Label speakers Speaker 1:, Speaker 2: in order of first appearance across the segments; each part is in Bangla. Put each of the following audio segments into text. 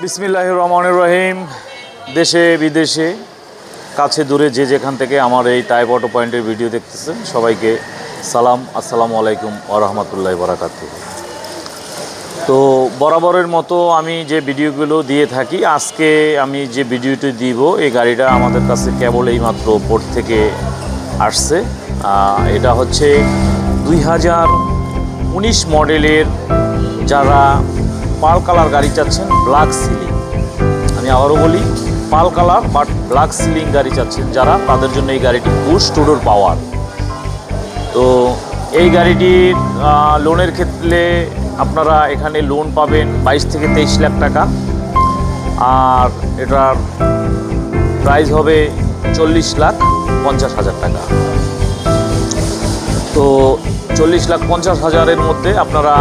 Speaker 1: বিসমিল্লাহির রহমানির রহিম। দেশে বিদেশে কাছে দূরে যে যেখান থেকে আমার এই টাইপ অটো পয়েন্টের ভিডিও দেখতেছেন সবাইকে সালাম, আসসালামু আলাইকুম ওয়া রাহমাতুল্লাহি ওয়া বারাকাতুহু। তো বরাবরের মতো আমি যে ভিডিওগুলো দিয়ে থাকি, আজকে আমি যে ভিডিওটি দিব এই গাড়িটা আমাদের কাছে কেবল এইমাত্র পোর্ট থেকে আসছে। এটা হচ্ছে 2019 মডেলের যারা পাল কালার গাড়ি চাচ্ছেন, ব্ল্যাক সিলিং, আমি আবারও বলি পাল কালার বাট ব্ল্যাক সিলিং গাড়ি চাচ্ছেন যারা, তাদের জন্য এই গাড়িটি পুশ টু ডোর পাওয়ার। তো এই গাড়িটির লোনের ক্ষেত্রে আপনারা এখানে লোন পাবেন 22 থেকে 23 লাখ টাকা, আর এটার প্রাইস হবে 40,50,000 টাকা। তো 40,50,000-এর মধ্যে আপনারা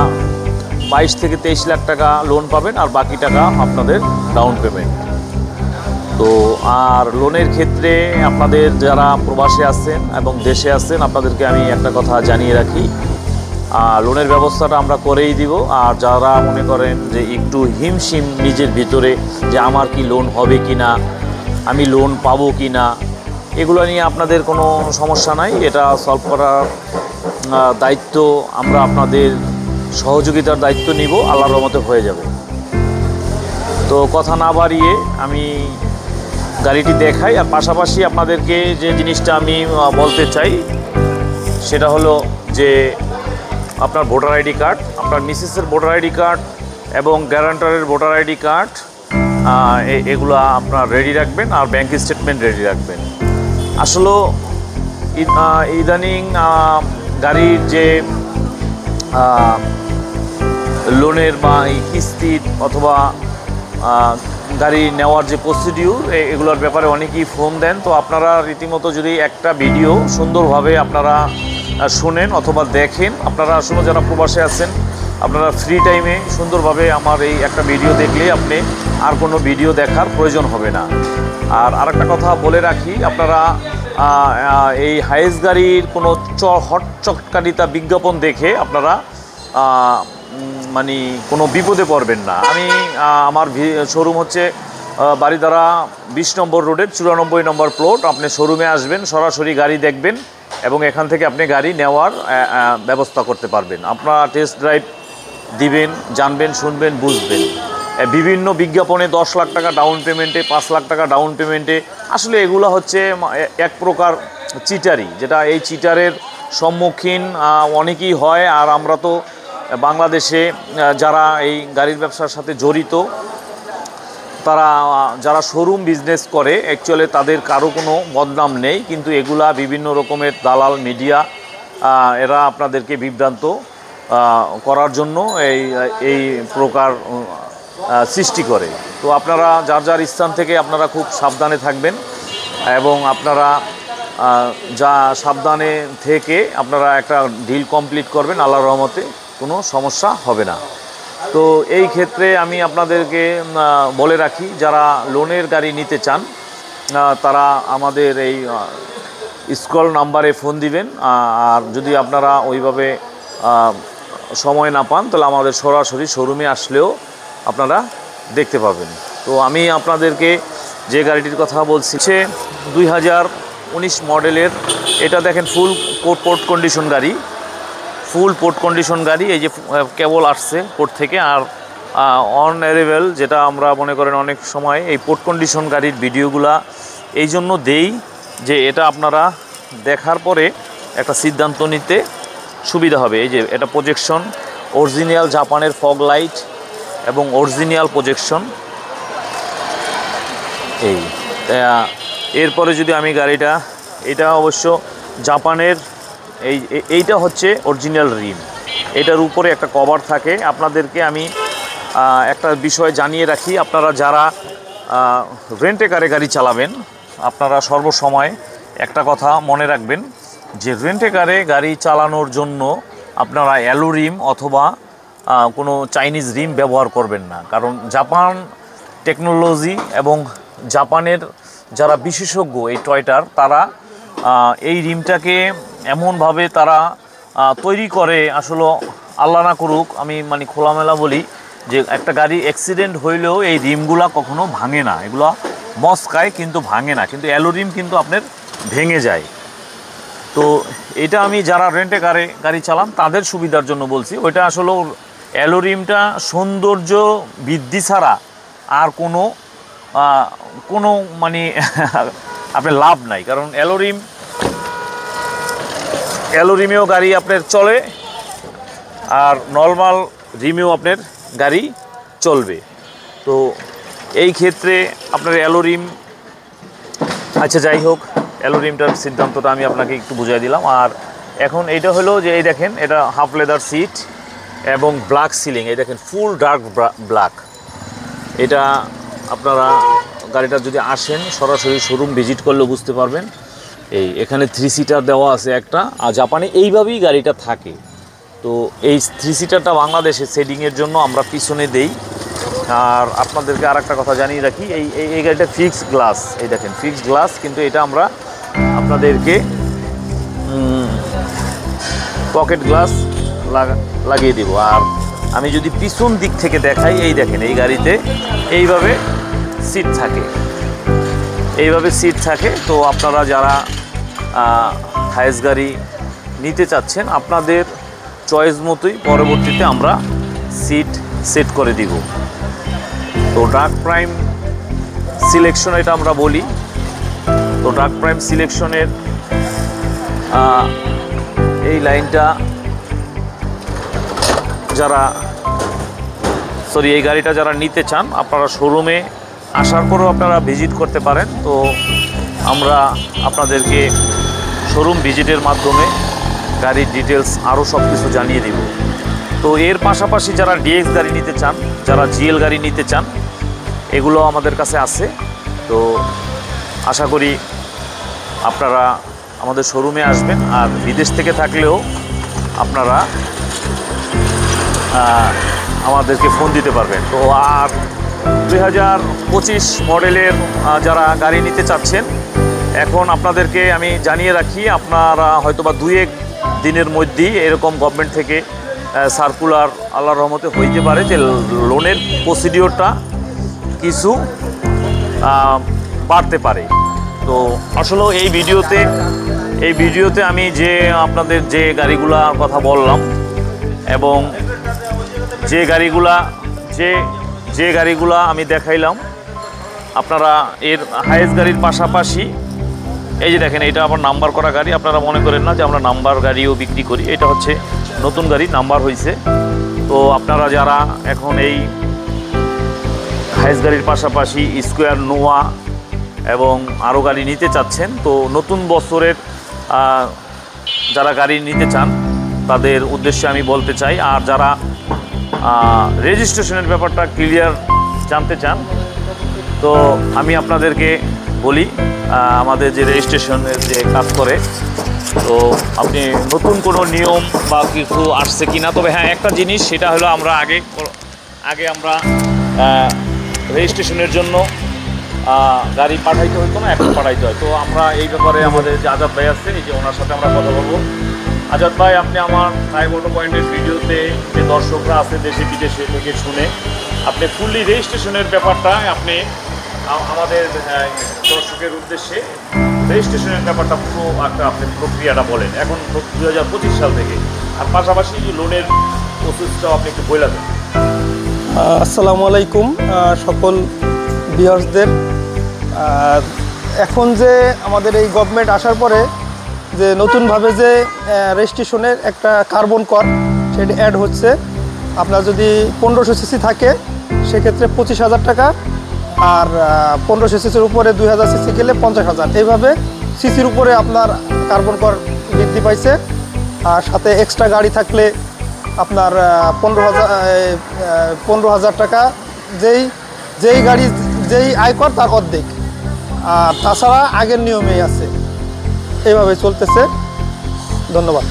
Speaker 1: 22 থেকে 23 লাখ টাকা লোন পাবেন, আর বাকি টাকা আপনাদের ডাউন পেমেন্ট। তো আর লোনের ক্ষেত্রে আপনাদের যারা প্রবাসে আছেন এবং দেশে আছেন, আপনাদেরকে আমি একটা কথা জানিয়ে রাখি, লোনের ব্যবস্থাটা আমরা করেই দিব। আর যারা মনে করেন যে একটু হিমশিম নিজের ভিতরে যে আমার কি লোন হবে কি না, আমি লোন পাবো কি না, এগুলো নিয়ে আপনাদের কোনো সমস্যা নাই। এটা সলভ করার দায়িত্ব আমরা আপনাদের সহযোগিতার দায়িত্ব নিব, আল্লাহর রহমতে হয়ে যাবে। তো কথা না বাড়িয়ে আমি গাড়িটি দেখাই, আর পাশাপাশি আপনাদেরকে যে জিনিসটা আমি বলতে চাই সেটা হলো যে আপনার ভোটার আইডি কার্ড, আপনার মিসেসের ভোটার আইডি কার্ড এবং গ্যারান্টারের ভোটার আইডি কার্ড, এগুলো আপনার রেডি রাখবেন, আর ব্যাংক স্টেটমেন্ট রেডি রাখবেন। আসলে ইদানিং গাড়ির যে লোনের বা কিস্তির অথবা গাড়ি নেওয়ার যে প্রসিডিউর, এগুলোর ব্যাপারে অনেকেই ফোন দেন। তো আপনারা রীতিমতো যদি একটা ভিডিও সুন্দরভাবে আপনারা শোনেন অথবা দেখেন, আপনারা আসলে যারা প্রবাসে আছেন আপনারা ফ্রি টাইমে সুন্দরভাবে আমার এই একটা ভিডিও দেখলেই আপনি আর কোনো ভিডিও দেখার প্রয়োজন হবে না। আর আরেকটা কথা বলে রাখি, আপনারা এই হাইস গাড়ির কোনো হটচটকারিতা বিজ্ঞাপন দেখে আপনারা মানে কোনো বিপদে পড়বেন না। আমি আমার শোরুম হচ্ছে বারিধারা 20 নম্বর রোডের 94 নম্বর প্লট। আপনি শোরুমে আসবেন, সরাসরি গাড়ি দেখবেন এবং এখান থেকে আপনি গাড়ি নেওয়ার ব্যবস্থা করতে পারবেন। আপনারা টেস্ট ড্রাইভ দিবেন, জানবেন, শুনবেন, বুঝবেন। বিভিন্ন বিজ্ঞাপনে 10 লাখ টাকা ডাউন পেমেন্টে, 5 লাখ টাকা ডাউন পেমেন্টে, আসলে এগুলো হচ্ছে এক প্রকার চিটারি, যেটা এই চিটারের সম্মুখীন অনেকেই হয়। আর আমরা তো বাংলাদেশে যারা এই গাড়ির ব্যবসার সাথে জড়িত, তারা যারা শোরুম বিজনেস করে, অ্যাকচুয়ালি তাদের কারো কোনো বদনাম নেই, কিন্তু এগুলা বিভিন্ন রকমের দালাল মিডিয়া এরা আপনাদেরকে বিভ্রান্ত করার জন্য এই প্রকার সৃষ্টি করে। তো আপনারা যার যার স্থান থেকে আপনারা খুব সাবধানে থাকবেন এবং আপনারা যা সাবধানে থেকে আপনারা একটা ডিল কমপ্লিট করবেন, আল্লাহর রহমতে কোনো সমস্যা হবে না। তো এই ক্ষেত্রে আমি আপনাদেরকে বলে রাখি, যারা লোনের গাড়ি নিতে চান তারা আমাদের এই স্ক্রল নাম্বারে ফোন দিবেন। আর যদি আপনারা ওইভাবে সময় না পান, তাহলে আমাদের সরাসরি শোরুমে আসলেও আপনারা দেখতে পাবেন। তো আমি আপনাদেরকে যে গাড়িটির কথা বলছি সে 2019 মডেলের, এটা দেখেন ফুল পোর্ট কন্ডিশন গাড়ি, ফুল পোর্ট কন্ডিশন গাড়ি। এই যে কেবল আসছে পোর্ট থেকে, আর অন অ্যারাইভেল, যেটা আমরা মনে করেন অনেক সময় এই পোর্ট কন্ডিশন গাড়ির ভিডিওগুলা এই জন্য দেই যে এটা আপনারা দেখার পরে একটা সিদ্ধান্ত নিতে সুবিধা হবে। এই যে এটা প্রজেকশন, অরিজিনাল জাপানের ফগ লাইট এবং অরিজিনাল প্রজেকশন। এরপরে যদি আমি গাড়িটা, এটা অবশ্য জাপানের, এইটা হচ্ছে অরিজিনাল রিম, এটার উপরে একটা কভার থাকে। আপনাদেরকে আমি একটা বিষয় জানিয়ে রাখি, আপনারা যারা রেন্টে কারে গাড়ি চালাবেন, আপনারা সর্বসময় একটা কথা মনে রাখবেন যে রেন্টে কারে গাড়ি চালানোর জন্য আপনারা অ্যালো রিম অথবা কোনো চাইনিজ রিম ব্যবহার করবেন না। কারণ জাপান টেকনোলজি এবং জাপানের যারা বিশেষজ্ঞ এই টয়টার, তারা এই রিমটাকে এমনভাবে তারা তৈরি করে, আসলে আল্লাহ না করুক, আমি খোলামেলা বলি যে একটা গাড়ি অ্যাক্সিডেন্ট হইলেও এই রিমগুলা কখনো ভাঙে না, এগুলো মস্কায় কিন্তু ভাঙে না, কিন্তু অ্যালো রিম কিন্তু আপনার ভেঙে যায়। তো এটা আমি যারা রেন্টে গাড়ি চালান তাদের সুবিধার জন্য বলছি। ওইটা আসলে অ্যালো রিমটা সৌন্দর্য বৃদ্ধি ছাড়া আর কোনো মানে আপনার লাভ নাই, কারণ অ্যালো রিমেও গাড়ি আপনার চলে আর নর্মাল রিমেও আপনার গাড়ি চলবে। তো এই ক্ষেত্রে আপনার অ্যালো রিম, আচ্ছা যাই হোক, অ্যালো রিমটার সিদ্ধান্তটা আমি আপনাকে একটু বুঝিয়ে দিলাম। আর এখন এইটা হলো যে এই দেখেন, এটা হাফ লেদার সিট এবং ব্ল্যাক সিলিং, এই দেখেন ফুল ডার্ক ব্ল্যাক। এটা আপনারা গাড়িটা যদি আসেন সরাসরি শোরুম ভিজিট করলেও বুঝতে পারবেন। এখানে 3 সিটার দেওয়া আছে একটা, আর জাপানে এইভাবেই গাড়িটা থাকে। তো এই 3 সিটারটা বাংলাদেশে সেডিংয়ের জন্য আমরা পিছনে দেই। আর আপনাদেরকে আর একটা কথা জানিয়ে রাখি, এই গাড়িটা ফিক্সড গ্লাস, এই দেখেন ফিক্সড গ্লাস, কিন্তু এটা আমরা আপনাদেরকে পকেট গ্লাস লাগিয়ে দেব। আর আমি যদি পিছন দিক থেকে দেখাই, এই দেখেন এই গাড়িতে এইভাবে সিট থাকে, তো আপনারা যারা হাইস গাড়ি নিতে চাচ্ছেন আপনাদের চয়েস মতোই পরবর্তীতে আমরা সিট সেট করে দিব। তো ডার্ক প্রাইম সিলেকশন এটা আমরা বলি। তো ডার্ক প্রাইম সিলেকশনের এই লাইনটা এই গাড়িটা যারা নিতে চান আপনারা শোরুমে আসার পরেও আপনারা ভিজিট করতে পারেন। তো আমরা আপনাদেরকে শোরুম ভিজিটের মাধ্যমে গাড়ির ডিটেলস আরও সব কিছু জানিয়ে দিব। তো এর পাশাপাশি যারা ডিএক্স গাড়ি নিতে চান, যারা জিএল গাড়ি নিতে চান, এগুলো আমাদের কাছে আছে। তো আশা করি আপনারা আমাদের শোরুমে আসবেন। আর বিদেশ থেকে থাকলেও আপনারা আমাদেরকে ফোন দিতে পারবেন। তো আর 2025 মডেলের যারা গাড়ি নিতে চাচ্ছেন, এখন আপনাদেরকে আমি জানিয়ে রাখি, আপনারা হয়তোবা 2-1 দিনের মধ্যেই এরকম গভর্নমেন্ট থেকে সার্কুলার আল্লাহর রহমতে হইতে পারে যে লোনের প্রসিডিওরটা কিছু বাড়তে পারে। তো আসলে এই ভিডিওতে আমি যে আপনাদের যে গাড়িগুলার কথা বললাম এবং যে গাড়িগুলা আমি দেখাইলাম, আপনারা এর হাইস গাড়ির পাশাপাশি এই যে দেখেন, এটা আবার নাম্বার করা গাড়ি। আপনারা মনে করেন না যে আমরা নাম্বার গাড়িও বিক্রি করি, এটা হচ্ছে নতুন গাড়ি, নাম্বার হয়েছে। তো আপনারা যারা এখন এই হাইস গাড়ির পাশাপাশি স্কোয়ার, নোয়া এবং আরও গাড়ি নিতে চাচ্ছেন, তো নতুন বছরের যারা গাড়ি নিতে চান তাদের উদ্দেশ্যে আমি বলতে চাই। আর যারা রেজিস্ট্রেশনের ব্যাপারটা ক্লিয়ার জানতে চান, তো আমি আপনাদেরকে বলি, আমাদের যে রেজিস্ট্রেশনের যে কাজ করে, তো আপনি নতুন কোনো নিয়ম বা কিছু আসছে কি না। তবে হ্যাঁ, একটা জিনিস, সেটা হলো আমরা আগে আমরা রেজিস্ট্রেশনের জন্য গাড়ি পাঠাইতে হতো না, এখন পাঠাইতে হয়। তো আমরা এই ব্যাপারে আমাদের যে আজাদ ভাই আছে, এই যে ওনার সাথে আমরা কথা বলবো। আজাদ ভাই, আপনি আমার টাইম অটো পয়েন্টের ভিডিওতে যে দর্শকরা আছে দেশে বিদেশে থেকে শুনে, আপনি ফুললি রেজিস্ট্রেশনের ব্যাপারটা আপনি আমাদের দর্শকের উদ্দেশ্যে রেজিস্ট্রেশনের ব্যাপারটা পুরো আপনি প্রক্রিয়াটা বলেন এখন 2025 সাল থেকে, আর পাশাপাশি লোনের প্রসেসটাও আপনি একটু বলে দেন।
Speaker 2: আসসালামু আলাইকুম সকল ভিউয়ার্সদের। এখন যে আমাদের এই গভর্নমেন্ট আসার পরে যে নতুনভাবে যে রেজিস্ট্রেশনের একটা কার্বন কর সেটি অ্যাড হচ্ছে। আপনার যদি 1500 সিসি থাকে সেক্ষেত্রে 25,000 টাকা, আর 1500 সিসির উপরে 2000 সিসি গেলে 50,000। এইভাবে সিসির উপরে আপনার কার্বন কর বৃদ্ধি পাইছে। আর সাথে এক্সট্রা গাড়ি থাকলে আপনার 15,000 টাকা, যেই গাড়ি যেই আয়কর তার অর্ধেক। আর তাছাড়া আগের নিয়মেই আছে, এইভাবে চলতেছে। ধন্যবাদ।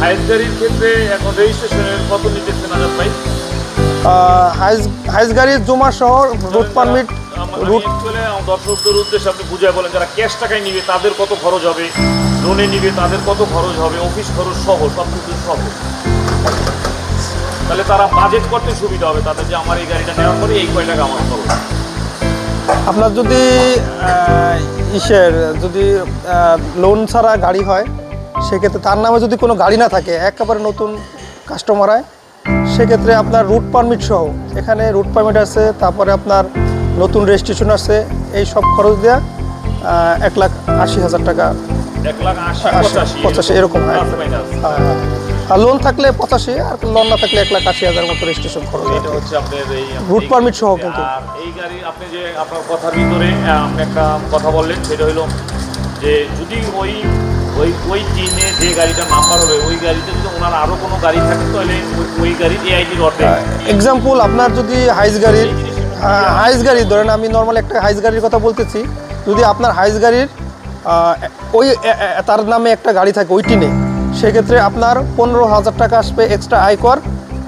Speaker 1: হাইস গাড়ির ক্ষেত্রে এখন রেজিস্ট্রেশনের কত নিতেছেন আজাদ ভাই?
Speaker 2: হাইস গাড়ির জমা সহ রুট পারমিট,
Speaker 1: দর্শকদের উদ্দেশ্যে আপনি বুঝিয়ে বলেন, যারা ক্যাশ টাকায় নিবে তাদের কত খরচ হবে, লোনে নিবে তাদের কত খরচ হবে, অফিস খরচ সহ সব কিছু সহ। তাহলে তারা বাজেট করতে সুবিধা হবে তাদের, যে আমার এই গাড়িটা নেওয়ার পরে এই কয় টাকা আমার খরচ।
Speaker 2: আপনার যদি যদি লোন ছাড়া গাড়ি হয়, সেক্ষেত্রে তার নামে যদি কোনো গাড়ি না থাকে, একেবারে নতুন কাস্টমার হয়, সেক্ষেত্রে আপনার রুট পারমিট সহ, এখানে রুট পারমিট আছে, তারপরে আপনার নতুন রেজিস্ট্রেশন আছে, এই সব খরচ দেওয়া 1,80,000 টাকা,
Speaker 1: 1,80,85
Speaker 2: এরকম হয়। আর লোন থাকলে 85, আর লোন না থাকলে 1,80,000 মতো রেজিস্ট্রেশন খরচ।
Speaker 1: এটা হচ্ছে আপনার এই
Speaker 2: রুট পারমিট সহ কিন্তু।
Speaker 1: আর এই গাড়ি আপনি যে আপনার কথার ভিতরে আপনি একটা কথা বললেন, সেটা হলো যে যদি ওই টিনে যে গাড়িটার নাম্বার হবে, ওই গাড়িতে যদি ওনার আরও কোনো গাড়ি থাকে, তাহলে ওই গাড়ির এআইডির অর্ধেক।
Speaker 2: এক্সাম্পল, আপনার যদি হাইস গাড়ি ধরেন, আমি নর্মাল একটা হাইস গাড়ির কথা বলতেছি, যদি আপনার হাইস গাড়ির তার নামে একটা গাড়ি থাকে ওই টিনে, সেক্ষেত্রে আপনার 15,000 টাকা আসবে এক্সট্রা আয়কর,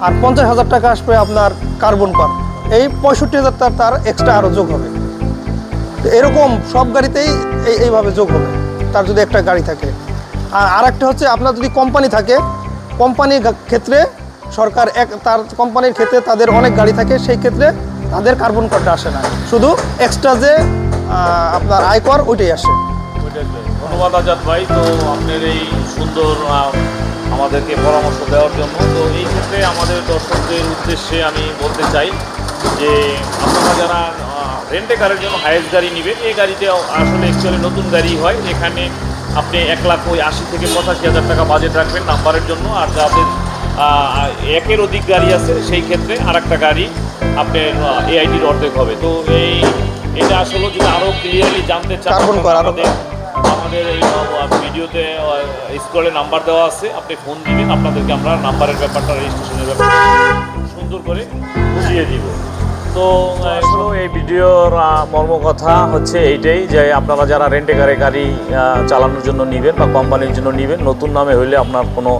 Speaker 2: আর 50,000 টাকা আসবে আপনার কার্বন কর। এই 65,000 তার এক্সট্রা আরও যোগ হবে। তো এরকম সব গাড়িতেই এইভাবে যোগ হবে তার যদি একটা গাড়ি থাকে। আর আরেকটা হচ্ছে, আপনার যদি কোম্পানি থাকে, কোম্পানির ক্ষেত্রে সরকার তার কোম্পানির ক্ষেত্রে তাদের অনেক গাড়ি থাকে, সেই ক্ষেত্রে তাদের কার্বন করটা আসে না, শুধু এক্সট্রা যে আপনার আয়কর ওইটাই আসে।
Speaker 1: ধন্যবাদ আজাদ ভাই, তো আপনার এই সুন্দর আমাদেরকে পরামর্শ দেওয়ার জন্য। তো এই ক্ষেত্রে আমাদের দর্শকদের উদ্দেশ্যে আমি বলতে চাই যে আপনারা যারা রেন্টে কারের জন্য হাইয়েস্ট গাড়ি নেবেন, এই গাড়িতে আসলে অ্যাকচুয়ালি নতুন গাড়ি হয়। এখানে আপনি 1,80,000 থেকে 85,000 টাকা বাজেট রাখবেন নাম্বারের জন্য। আর যাদের একের অধিক গাড়ি আছে, সেই ক্ষেত্রে আরেকটা গাড়ি আপনার এআইডির অর্ধেক হবে। তো এটা আসলে যদি আরও ক্লিয়ারলি জানতে চান, আমাদের এই ভিডিওতে স্ক্রলে নাম্বার দেওয়া আছে, আপনি ফোন দিবেন, আপনাদেরকে আমরা নাম্বারের ব্যাপারটা, রেজিস্ট্রেশনের ব্যাপারটা সুন্দর করে বুঝিয়ে দিব। তো এগুলো এই ভিডিওর মর্মকথা হচ্ছে এইটাই, যে আপনারা যারা রেন্টে কারে গাড়ি চালানোর জন্য নেবেন বা কোম্পানির জন্য নেবেন, নতুন নামে হইলে আপনার কোনো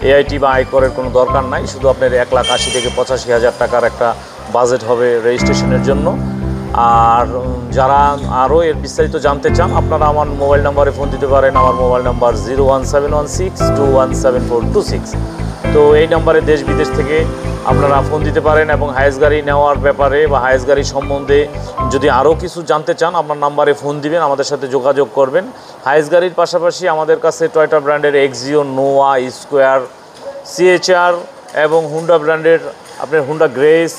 Speaker 1: এআইটি বা আয়করের কোনো দরকার নাই, শুধু আপনার 1,80,000 থেকে 85,000 টাকার একটা বাজেট হবে রেজিস্ট্রেশনের জন্য। আর যারা আরও এর বিস্তারিত জানতে চান, আপনারা আমার মোবাইল নাম্বারে ফোন দিতে পারেন। আমার মোবাইল নাম্বার 01716217426। তো এই নাম্বারে দেশ বিদেশ থেকে আপনারা ফোন দিতে পারেন, এবং হাইয়েস্ট গাড়ি নেওয়ার ব্যাপারে বা হাইয়েস্ট গাড়ি সম্বন্ধে যদি আরও কিছু জানতে চান, আপনার নাম্বারে ফোন দিবেন, আমাদের সাথে যোগাযোগ করবেন। হাইয়েস্ট গাড়ির পাশাপাশি আমাদের কাছে টয়োটা ব্র্যান্ডের এক্সিও, নোয়া, স্কোয়ার, সিএচআর এবং হুন্ডা ব্র্যান্ডের আপনার Honda grace,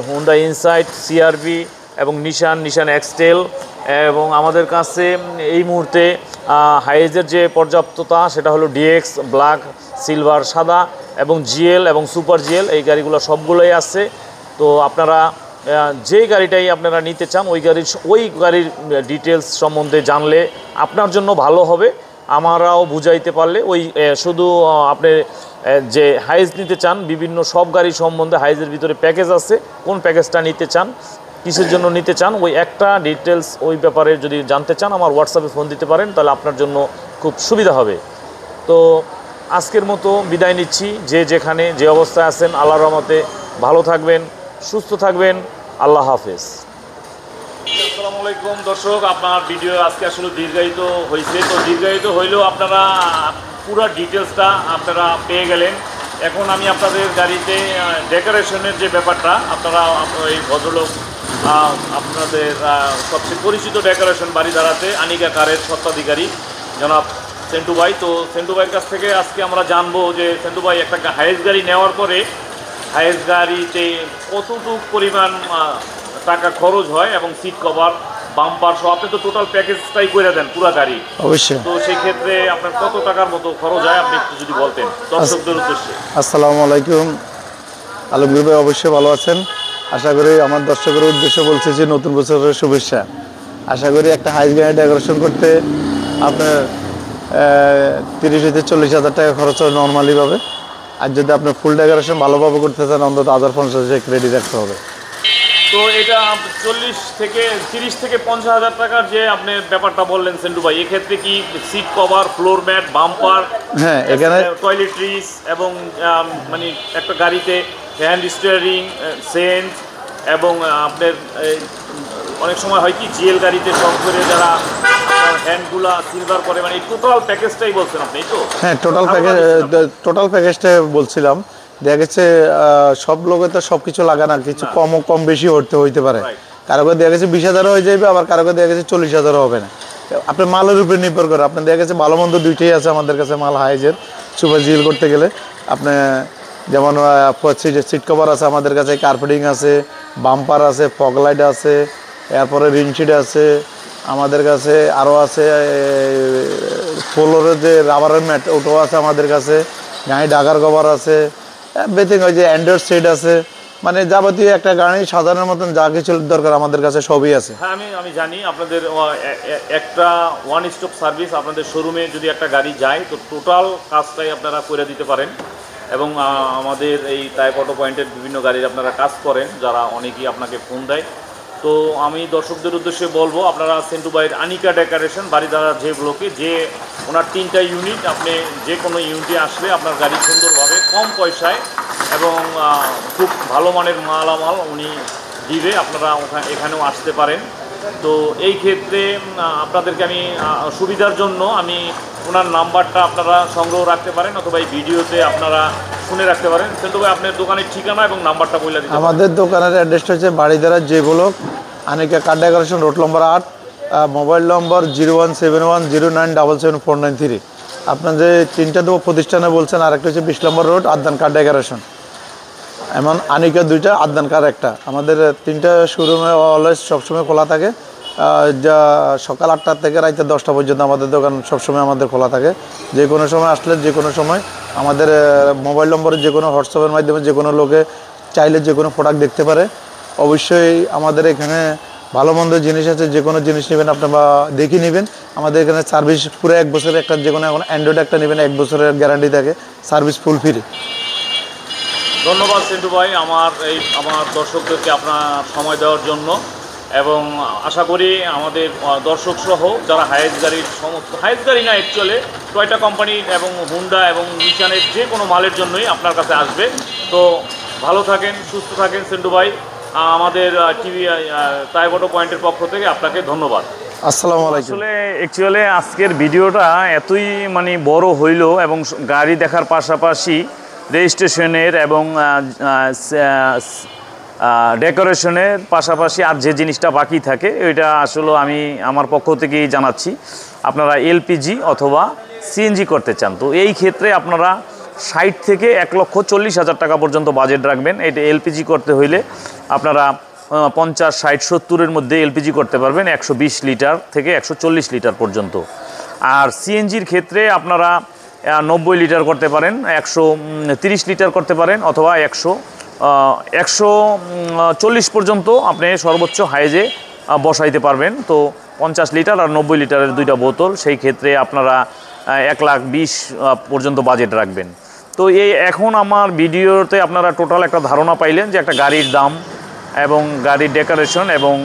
Speaker 1: Honda insight, CR-V এবং নিশান এক্সটেল, এবং আমাদের কাছে এই মুহূর্তে হাইয়েস্টের যে পর্যাপ্ততা, সেটা হলো ডিএক্স, ব্ল্যাক, সিলভার, সাদা এবং জিএল এবং সুপার জিএল, এই গাড়িগুলো সবগুলোই আছে। তো আপনারা যেই গাড়িটাই আপনারা নিতে চান, ওই গাড়ির ডিটেলস সম্বন্ধে জানলে আপনার জন্য ভালো হবে, আমরাও বুঝাইতে পারলে। শুধু আপনি যে হাইয়েস্ট নিতে চান, বিভিন্ন সব গাড়ি সম্বন্ধে হাইয়েস্টের ভিতরে প্যাকেজ আছে, কোন প্যাকেজটা নিতে চান, কিসের জন্য নিতে চান, ওই একটা ডিটেলস ওই ব্যাপারে যদি জানতে চান, আমার হোয়াটসঅ্যাপে ফোন দিতে পারেন, তাহলে আপনার জন্য খুব সুবিধা হবে। তো আজকের মতো বিদায় নিচ্ছি। যে যেখানে যে অবস্থায় আছেন, আল্লাহর রহমতে ভালো থাকবেন, সুস্থ থাকবেন। আল্লাহ হাফেজ। আসসালামু আলাইকুম দর্শক, আপনার ভিডিও আজকে আসলে দীর্ঘায়িত হয়েছে। তো দীর্ঘায়িত হইলেও আপনারা পুরো ডিটেলসটা আপনারা পেয়ে গেলেন। এখন আমি আপনাদের গাড়িতে ডেকোরেশনের যে ব্যাপারটা, আপনারা এই ভদ্রলোক আপনাদের সবচেয়ে পরিচিত ডেকোরেশন বাড়িধারাতে আনিকা কারের স্বত্বাধিকারী জনাব সেন্টু ভাই। তো সেন্টু ভাইয়ের কাছ থেকে আজকে আমরা জানবো যে সেন্টু ভাই একটা হাইয়েস্ট গাড়ি নেওয়ার পরে হাইয়েস্ট গাড়িতে কতটুকু পরিমাণ টাকা খরচ হয়, এবং সিট কভার, বাম্পার সহ আপনি তো টোটাল প্যাকেজটাই করে দেন পুরো গাড়ি।
Speaker 2: অবশ্যই।
Speaker 1: তো সেই ক্ষেত্রে আপনার কত টাকার মতো খরচ হয়, আপনি একটু যদি বলতেন দর্শকদের উদ্দেশ্যে।
Speaker 3: আসসালামু আলাইকুম। আলমগীর ভাই অবশ্যই ভালো আছেন। আশা করি আমার দর্শকের উদ্দেশ্যে বলছি যে নতুন বছরের শুভেচ্ছা। আশা করি একটা হাইয়েস্ট গাড়ি ডেকোরেশন করতে আপনার 30 থেকে 40,000 টাকা খরচ হয় নর্মালিভাবে। আর যদি আপনি ফুল ডেকোরেশন ভালোভাবে করতে চান, অন্তত 1,050 ক্রেডিট রাখতে হবে।
Speaker 1: তো এটা 30 থেকে 50,000 টাকার যে আপনি ব্যাপারটা বললেন সেন্টু ভাই, এক্ষেত্রে কি seat cover, floor mat, bumper,
Speaker 3: হ্যাঁ এখানে
Speaker 1: টয়লেট্রিজ এবং মানে একটা গাড়িতে হ্যান্ড স্টিয়ারিং, সেন্ট, এবং আপনার অনেক সময় হয় কি জিএল গাড়িতে সব করে যারা হ্যান্ডগুলা সিলভার করে, মানে এই টোটাল প্যাকেজটাই বলছেন আপনি তো?
Speaker 3: হ্যাঁ টোটাল প্যাকেজটা বলছিলাম। দেখা গেছে সব লোকে তো সব কিছু লাগে না, কিছু কম বেশি হইতে পারে। কারো কাছে দেখা গেছে 20,000 হয়ে যাবে, আবার কারো কাছে দেখা গেছে 40,000 হবে না। আপনার মালের উপরে নির্ভর করে। আপনার দেখা গেছে ভালো মন্দ দুইটাই আছে আমাদের কাছে মাল হাইজের সুপার জিএল করতে গেলে। আপনি যেমন সিট কভার আছে আমাদের কাছে, কার্পেটিং আছে, বাম্পার আছে, ফগ লাইট আছে, এরপরে রিনশিট আছে আমাদের কাছে, আরও আছে ফ্লোরের যে রাবারের ম্যাট ওটাও আছে আমাদের কাছে, গাড়ি ডাকার কভার আছে, বেথিং ওই যে অ্যান্ড্রয়েড সেট আছে, মানে যাবতীয় একটা গাড়ি সাধারণের মতন যা কিছু দরকার আমাদের কাছে সবই আছে।
Speaker 1: হ্যাঁ, আমি জানি আপনাদের একটা ওয়ান স্টপ সার্ভিস। আপনাদের শোরুমে যদি একটা গাড়ি যায় তো টোটাল কাজটাই আপনারা করে দিতে পারেন। এবং আমাদের এই টাইপ অটো পয়েন্টের বিভিন্ন গাড়ির আপনারা কাজ করেন, যারা অনেকেই আপনাকে ফোন দেয়। তো আমি দর্শকদের উদ্দেশ্যে বলবো, আপনারা সেন্টু ভাইয়ের আনিকা ডেকোরেশন বারিধারা যে ব্লকে, যে ওনার 3টা ইউনিট, আপনি যে কোনো ইউনিটে আসলে আপনার গাড়ি সুন্দরভাবে কম পয়সায় এবং খুব ভালো মানের মালামাল উনি দিবে। আপনারা এখানেও আসতে পারেন। তো এই ক্ষেত্রে আপনাদেরকে আমি সুবিধার জন্য আমি ওনার নাম্বারটা আপনারা সংগ্রহ রাখতে পারেন, অথবা এই ভিডিওতে আপনারা শুনে রাখতে পারেন। সেন্টু ভাই, আপনার দোকানের ঠিকানা এবং নাম্বারটা বলে দিন।
Speaker 3: আমাদের দোকানের অ্যাড্রেসটা হচ্ছে বারিধারা যে ব্লক, আনিকা কার ডেকোরেশন, রোড নম্বর 8, মোবাইল নম্বর 017109774993। আপনার যে 3টা প্রতিষ্ঠানে বলছেন, আরেকটা হচ্ছে 20 নম্বর রোড, আদনান কার ডেকোরেশন। এমন আনিকা 2টা, আদনান কার 1টা। আমাদের 3টা শোরুমে অলওয়েজ সবসময় খোলা থাকে। যা সকাল 8টা থেকে রাত 10টা পর্যন্ত আমাদের দোকান সবসময় আমাদের খোলা থাকে। যে কোনো সময় আসলে যে কোনো সময় আমাদের মোবাইল নম্বরে যে কোনো হোয়াটসঅ্যাপের মাধ্যমে যে কোনো লোকে চাইলে যে কোনো প্রোডাক্ট দেখতে পারে। অবশ্যই আমাদের এখানে ভালো মন্দ জিনিস আছে, যে কোনো জিনিস নেবেন আপনি বা দেখে নেবেন। আমাদের এখানে সার্ভিস পুরো 1 বছরের, একটা যে কোনো এখন অ্যান্ড্রয়েড একটা নেবেন 1 বছরের গ্যারান্টি থাকে, সার্ভিস ফুল ফ্রি।
Speaker 1: ধন্যবাদ সেন্টু ভাই আমার দর্শকদেরকে আপনার সময় দেওয়ার জন্য। এবং আশা করি আমাদের দর্শক সহ যারা হায়েস্ট গাড়ির সমস্ত, হায়েস্ট গাড়ি না অ্যাকচুয়ালি টয়োটা কোম্পানি এবং হুন্ডা এবং নিশানের যে কোনো মালের জন্যই আপনার কাছে আসবে। তো ভালো থাকেন, সুস্থ থাকেন সেন্টু ভাই। আমাদের টিভি টাইপ অটো পয়েন্টের পক্ষ থেকে আপনাকে ধন্যবাদ।
Speaker 3: আসসালামু আলাইকুম।
Speaker 1: অ্যাকচুয়ালি আজকের ভিডিওটা এতই বড় হইল, এবং গাড়ি দেখার পাশাপাশি রেজিস্ট্রেশনের এবং ডেকোরেশনের পাশাপাশি আর যে জিনিসটা বাকি থাকে ওইটা আসলে আমি আমার পক্ষ থেকেই জানাচ্ছি। আপনারা এলপিজি অথবা সিএনজি করতে চান, তো এই ক্ষেত্রে আপনারা 60 থেকে 1,40,000 টাকা পর্যন্ত বাজেট রাখবেন। এটা এলপিজি করতে হইলে আপনারা 50, 60, 70-এর মধ্যে এলপিজি করতে পারবেন, 120 লিটার থেকে 140 লিটার পর্যন্ত। আর সিএনজির ক্ষেত্রে আপনারা 90 লিটার করতে পারেন, 130 লিটার করতে পারেন, অথবা 140 পর্যন্ত আপনি সর্বোচ্চ হাইজে বসাইতে পারবেন। তো 50 লিটার আর 90 লিটারের 2টা বোতল, সেই ক্ষেত্রে আপনারা 1,20,000 পর্যন্ত বাজেট রাখবেন। তো এখন আমার ভিডিওতে আপনারা টোটাল একটা ধারণা পাইলেন যে একটা গাড়ির দাম এবং গাড়ির ডেকোরেশন এবং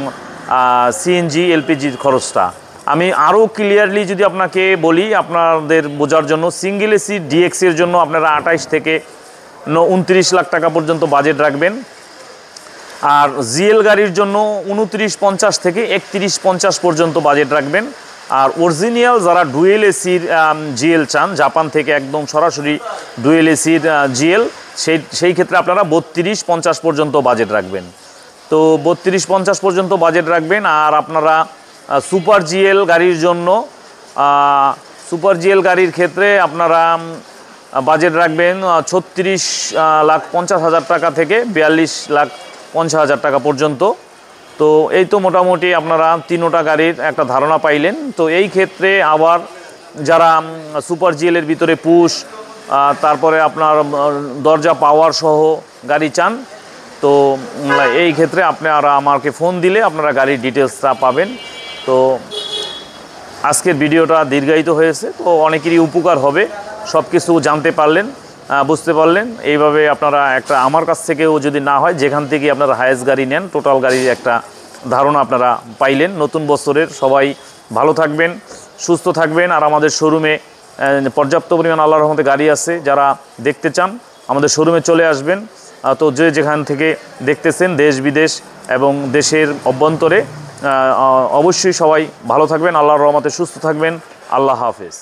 Speaker 1: সিএনজি এলপিজির খরচটা। আমি আরও ক্লিয়ারলি যদি আপনাকে বলি আপনাদের বোঝার জন্য, সিঙ্গেল এসি ডিএক্সের জন্য আপনারা 28 থেকে 29 লাখ টাকা পর্যন্ত বাজেট রাখবেন। আর জিএল গাড়ির জন্য 29,50 থেকে 31,50 পর্যন্ত বাজেট রাখবেন। আর অরিজিনাল যারা ডুয়েল এসির জিএল চান, জাপান থেকে একদম সরাসরি ডুয়েল এসির জিএল, সেই ক্ষেত্রে আপনারা 32,50 পর্যন্ত বাজেট রাখবেন। তো 32,50 পর্যন্ত বাজেট রাখবেন। আর আপনারা সুপার জিএল গাড়ির জন্য, সুপার জিএল গাড়ির ক্ষেত্রে আপনারা বাজেট রাখবেন 36,50,000 টাকা থেকে 42,50,000 টাকা পর্যন্ত। তো এই তো মোটামুটি আপনারা 3টা গাড়ির একটা ধারণা পাইলেন। তো এই ক্ষেত্রে আবার যারা সুপার জিএলের ভিতরে পুশ, তারপরে আপনার দরজা পাওয়ার সহ গাড়ি চান, তো এই ক্ষেত্রে আপনারা আমাকে ফোন দিলে আপনারা গাড়ির ডিটেলসটা পাবেন। তো আজকের ভিডিওটা দীর্ঘায়িত হয়েছে, তো অনেকেরই উপকার হবে, সব কিছু জানতে পারলেন, বুঝতে পারলেন। এইভাবে আপনারা একটা আমার কাছ থেকেও যদি না হয়, যেখান থেকে আপনারা হায়েস্ট গাড়ি নেন, টোটাল গাড়ির একটা ধারণা আপনারা পাইলেন। নতুন বছরের সবাই ভালো থাকবেন, সুস্থ থাকবেন। আর আমাদের শোরুমে পর্যাপ্ত পরিমাণ আল্লাহর রহমতে গাড়ি আছে, যারা দেখতে চান আমাদের শোরুমে চলে আসবেন। তো যেখান থেকে দেখতেছেন, দেশ বিদেশ এবং দেশের অভ্যন্তরে, অবশ্যই সবাই ভালো থাকবেন, আল্লাহর রহমতে সুস্থ থাকবেন। আল্লাহ হাফেজ।